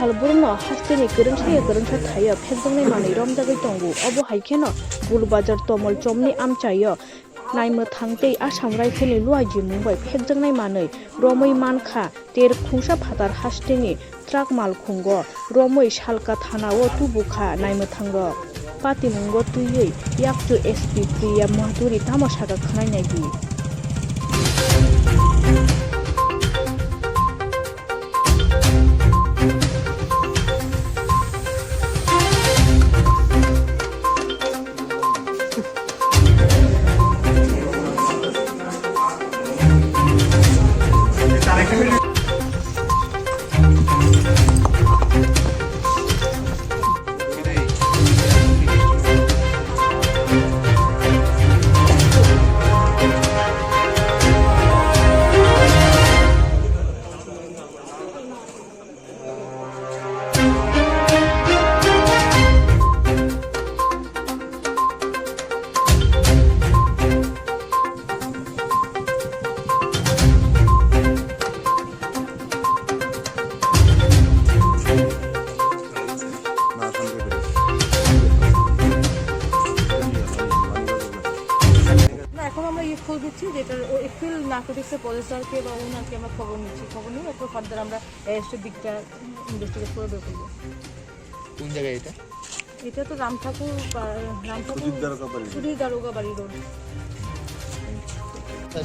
salburno hasteni kerengsa thaya phekjangnai manei romjagoi tongo obo haikeno bulbazar tomol chomni amchayo naimo thangtei Assam Rifle luaji mumbai phekjangnai manei romoi mankha ter khungsa phatar hasteni truck mal khungo romoi salka thanao tubukha naimo thango patimungo tuiyei yakchu SP Priya Mahduri tamasaka khanai nagi খোঁজ দিচ্ছি যেটা April নার্কোটিক্সের পলিসারকে বা ওনাকে আমরা খবর নিয়ে এরপর further আমরা অ্যারেস্টের দিকটা ইনভেস্টিগেট করে বের করবো। কোন জায়গায় এটা তো রামঠাকুর সুধীর দারোগা বাড়ি রোড।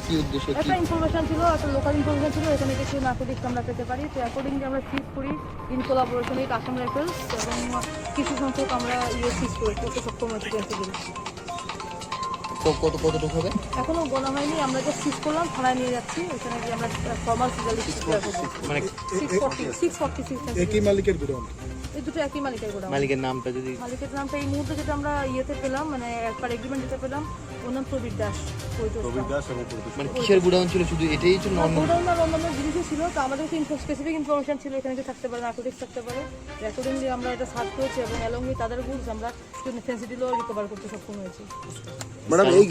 কি উদ্দেশ্য একটা ইনফরমেশন ছিল, একটা লোকাল ইনফরমেশন ছিল এখানে কিছু নার্কোটিক্স আমরা পেতে পারি, তো অ্যাকর্ডিংলি আমরা সিজ করি in collaboration with Assam rifles এবং কিছু সংখ্যক আমরা সিজ করতে সক্ষম হয়েছি পেন্সিল। কতটুকু হবে এখনো বলা হয়নি, আমরা যে সিজ করলাম থানায় নিয়ে যাচ্ছি, ওখানে গিয়ে আমরা ফর্মাল সিজালিস্ট মানে 646 একই মালিকের গোডাউন, এই দুটো একই মালিকের গোডাউন। মালিকের নামটা যদি মালিকের নামটা এই মুহূর্তে যেটা আমরা পেলাম মানে একবার এগ্রিমেন্ট যেটা পেলাম ওর নাম প্রবীর দাস। মানে কিসের গোডাউন ছিল, শুধু এটাই ছিল? গোডাউন আর অন্যান্য জিনিসই ছিল, তো আমাদের স্পেসিফিক ইনফরমেশন ছিল এখানে থাকতে পারে, নার্কোটিক্স থাকতে পারে। অ্যাকর্ডিংলি আমরা এটা সার্চ করেছি এবং অ্যালং উইথ আদার গুডস আমরা ফেন্সিডিলও রিকভার করতে সক্ষম হয়েছি। ম্যাডাম এই